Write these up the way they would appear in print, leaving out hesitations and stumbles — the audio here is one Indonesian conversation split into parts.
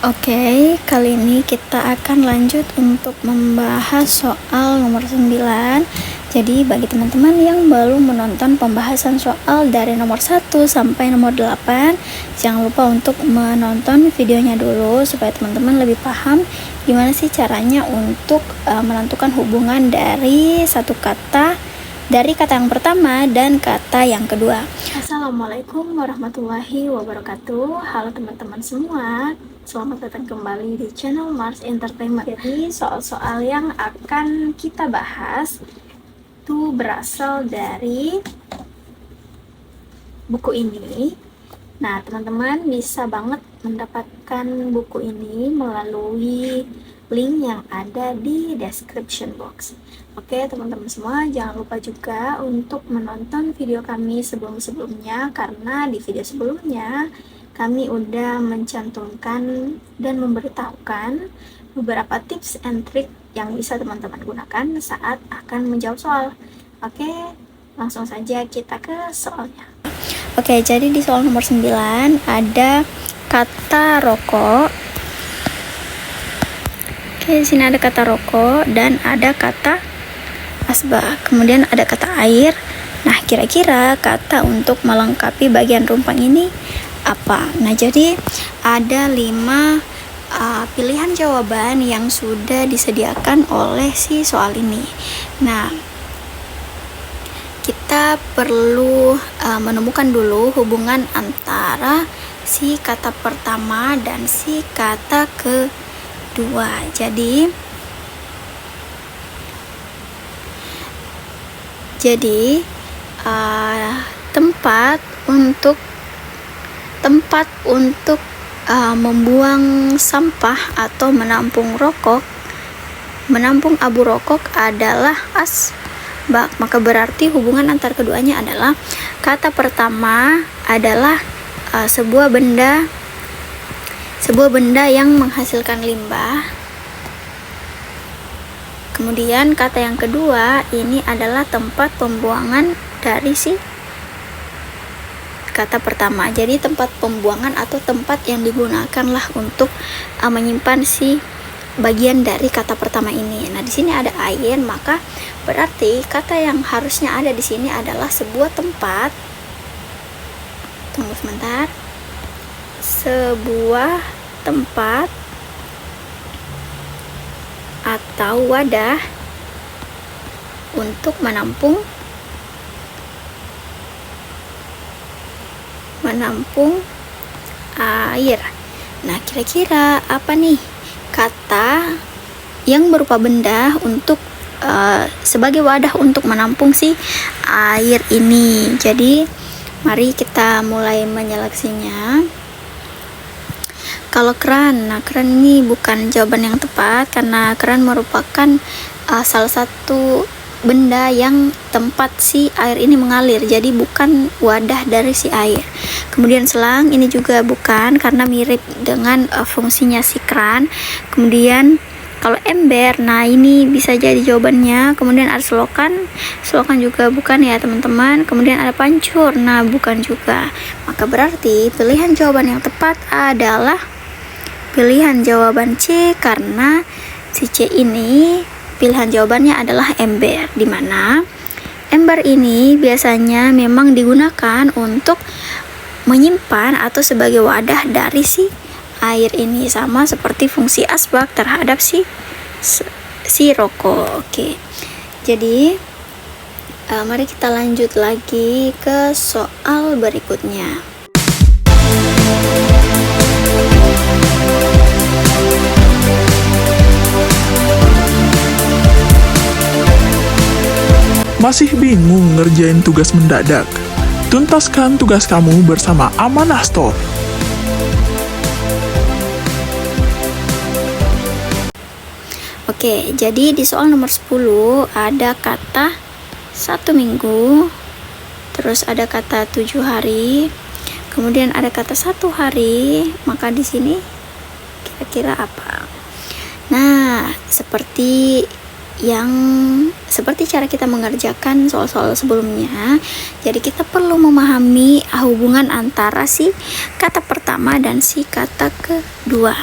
Oke, kali ini kita akan lanjut untuk membahas soal nomor 9. Jadi bagi teman-teman yang belum menonton pembahasan soal dari nomor 1 sampai nomor 8, jangan lupa untuk menonton videonya dulu supaya teman-teman lebih paham gimana sih caranya untuk menentukan hubungan dari satu kata, dari kata yang pertama dan kata yang kedua. Assalamualaikum warahmatullahi wabarakatuh. Halo teman-teman semua, selamat datang kembali di channel Mars Entertainment. Jadi soal-soal yang akan kita bahas itu berasal dari buku ini. Nah, teman-teman bisa banget mendapatkan buku ini melalui link yang ada di description box. Oke, teman-teman semua, jangan lupa juga untuk menonton video kami sebelum-sebelumnya, karena di video sebelumnya kami udah mencantumkan dan memberitahukan beberapa tips and trick yang bisa teman-teman gunakan saat akan menjawab soal. Oke, langsung saja kita ke soalnya. Oke, jadi di soal nomor 9 ada kata rokok. Oke, di sini ada kata rokok dan ada kata asbak. Kemudian ada kata air. Nah, kira-kira kata untuk melengkapi bagian rumpang ini apa? Nah, jadi ada 5 pilihan jawaban yang sudah disediakan oleh si soal ini. Nah, kita perlu menemukan dulu hubungan antara si kata pertama dan si kata kedua. Jadi tempat untuk membuang sampah atau menampung abu rokok adalah asbak. Maka berarti hubungan antar keduanya adalah kata pertama adalah sebuah benda yang menghasilkan limbah. Kemudian kata yang kedua ini adalah tempat pembuangan dari si kata pertama. Jadi tempat pembuangan atau tempat yang digunakanlah untuk menyimpan si bagian dari kata pertama ini. Nah, di sini ada air, maka berarti kata yang harusnya ada di sini adalah sebuah tempat. Tunggu sebentar. Sebuah tempat atau wadah untuk menampung air. Nah, kira-kira apa nih kata yang berupa benda untuk sebagai wadah untuk menampung si air ini? Jadi mari kita mulai menyeleksinya. Kalau keran, nah keran ini bukan jawaban yang tepat karena keran merupakan salah satu benda yang tempat si air ini mengalir, jadi bukan wadah dari si air. Kemudian selang ini juga bukan karena mirip dengan fungsinya si keran. Kemudian kalau ember, nah ini bisa jadi jawabannya. Kemudian ada selokan juga bukan ya teman-teman. Kemudian ada pancur, nah bukan juga. Maka berarti pilihan jawaban yang tepat adalah pilihan jawaban C, karena si C ini pilihan jawabannya adalah ember, di mana ember ini biasanya memang digunakan untuk menyimpan atau sebagai wadah dari si air ini, sama seperti fungsi asbak terhadap si rokok. Oke. Jadi mari kita lanjut lagi ke soal berikutnya. Masih bingung ngerjain tugas mendadak? Tuntaskan tugas kamu bersama Amanah Store. Oke, jadi di soal nomor 10 ada kata 1 minggu, terus ada kata 7 hari, kemudian ada kata 1 hari. Maka di sini kira-kira apa? Nah, seperti yang seperti cara kita mengerjakan soal-soal sebelumnya. Jadi kita perlu memahami hubungan antara si kata pertama dan si kata kedua.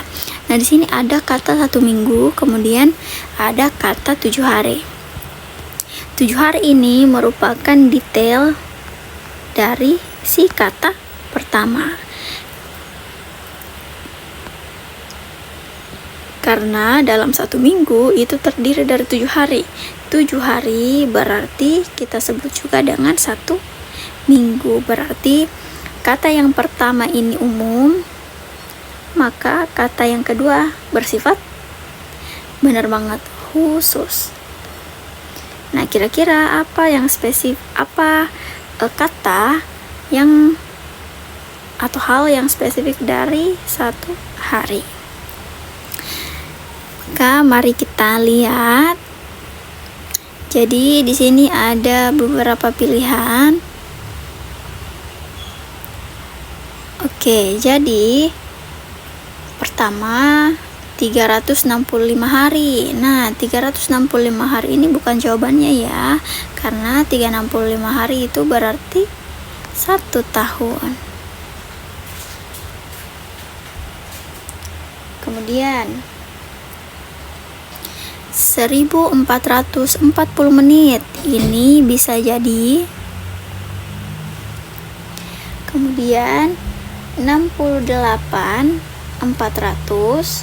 Nah, di sini ada kata 1 minggu, kemudian ada kata 7 hari. 7 hari ini merupakan detail dari si kata pertama. Karena dalam 1 minggu itu terdiri dari 7 hari. 7 hari berarti kita sebut juga dengan 1 minggu. Berarti kata yang pertama ini umum, maka kata yang kedua bersifat benar banget khusus. Nah, kira-kira apa yang spesifik, kata yang atau hal yang spesifik dari 1 hari? Maka mari kita lihat. Jadi di sini ada beberapa pilihan. Oke, jadi pertama 365 hari. Nah, 365 hari ini bukan jawabannya ya, karena 365 hari itu berarti 1 tahun. Kemudian 1440 menit ini bisa jadi. Kemudian 68.400.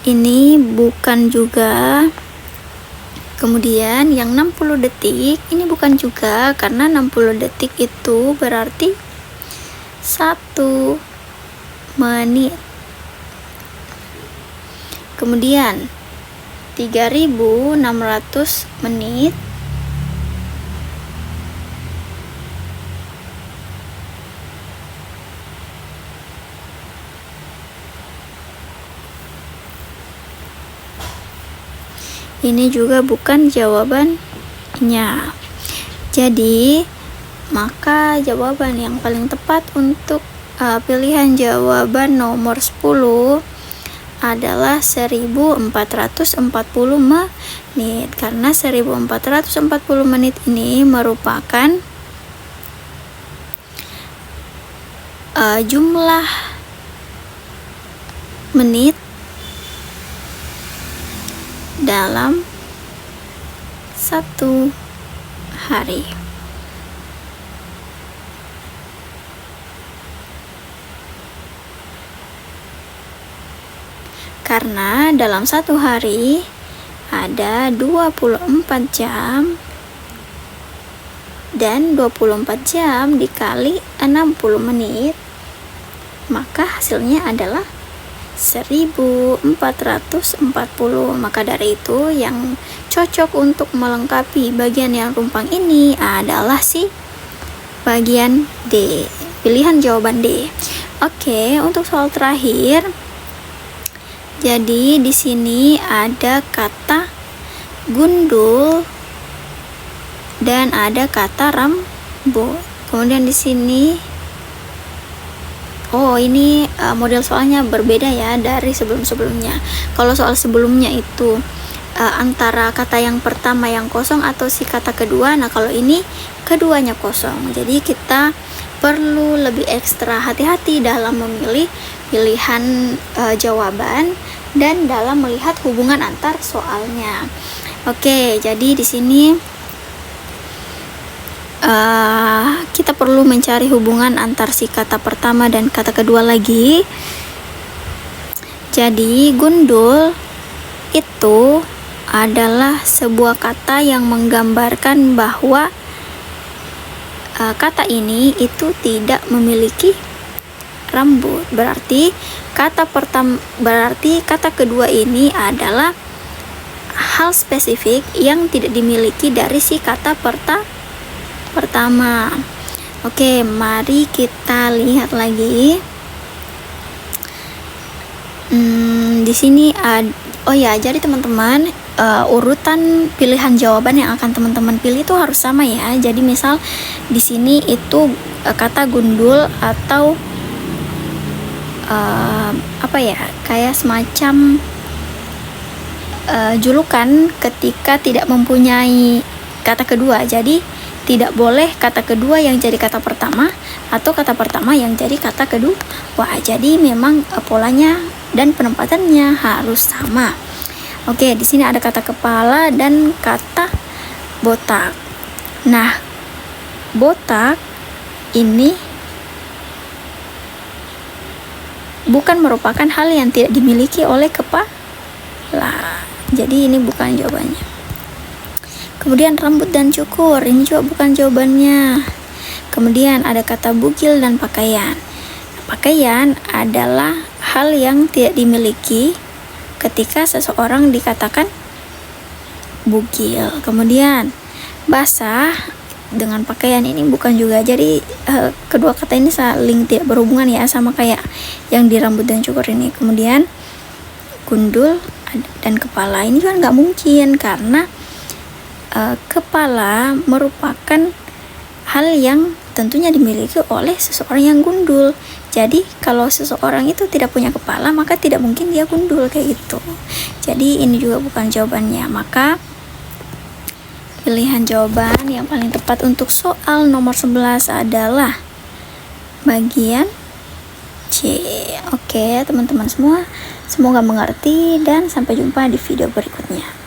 Ini bukan juga. Kemudian yang 60 detik ini bukan juga, karena 60 detik itu berarti 1 menit. Kemudian 3600 menit. Ini juga bukan jawabannya. Jadi, maka jawaban yang paling tepat untuk pilihan jawaban nomor 10 adalah 1440 menit. Karena 1440 menit ini merupakan jumlah menit dalam 1 hari. Karena dalam 1 hari ada 24 jam, dan 24 jam dikali 60 menit, maka hasilnya adalah 1440. Maka dari itu yang cocok untuk melengkapi bagian yang rumpang ini adalah si bagian D, pilihan jawaban D. Oke, untuk soal terakhir. Jadi di sini ada kata gundul dan ada kata rambut. Kemudian di sini ini model soalnya berbeda ya dari sebelum-sebelumnya. Kalau soal sebelumnya itu antara kata yang pertama yang kosong atau si kata kedua. Nah, kalau ini keduanya kosong. Jadi kita perlu lebih ekstra hati-hati dalam memilih pilihan jawaban dan dalam melihat hubungan antar soalnya. Oke, jadi di sini kita perlu mencari hubungan antar si kata pertama dan kata kedua lagi. Jadi gundul itu adalah sebuah kata yang menggambarkan bahwa kata ini itu tidak memiliki rambut. Berarti kata kedua ini adalah hal spesifik yang tidak dimiliki dari si kata pertama. Oke, mari kita lihat lagi. Di sini jadi teman-teman, urutan pilihan jawaban yang akan teman-teman pilih itu harus sama ya. Jadi misal di sini itu kata gundul atau apa ya, kayak semacam julukan ketika tidak mempunyai kata kedua. Jadi tidak boleh kata kedua yang jadi kata pertama atau kata pertama yang jadi kata kedua. Jadi memang polanya dan penempatannya harus sama. Oke, di sini ada kata kepala dan kata botak. Nah, botak ini bukan merupakan hal yang tidak dimiliki oleh kepala. Jadi ini bukan jawabannya. Kemudian rambut dan cukur, ini juga bukan jawabannya. Kemudian ada kata bugil dan pakaian. Pakaian adalah hal yang tidak dimiliki ketika seseorang dikatakan bugil. Kemudian basah dengan pakaian ini bukan juga. Jadi kedua kata ini saling tidak berhubungan ya, sama kayak yang di rambut dan cukur ini. Kemudian gundul dan kepala ini juga nggak mungkin, karena kepala merupakan hal yang tentunya dimiliki oleh seseorang yang gundul. Jadi kalau seseorang itu tidak punya kepala, maka tidak mungkin dia gundul kayak gitu. Jadi ini juga bukan jawabannya. Maka pilihan jawaban yang paling tepat untuk soal nomor 11 adalah bagian C. Oke teman-teman semua, semoga mengerti dan sampai jumpa di video berikutnya.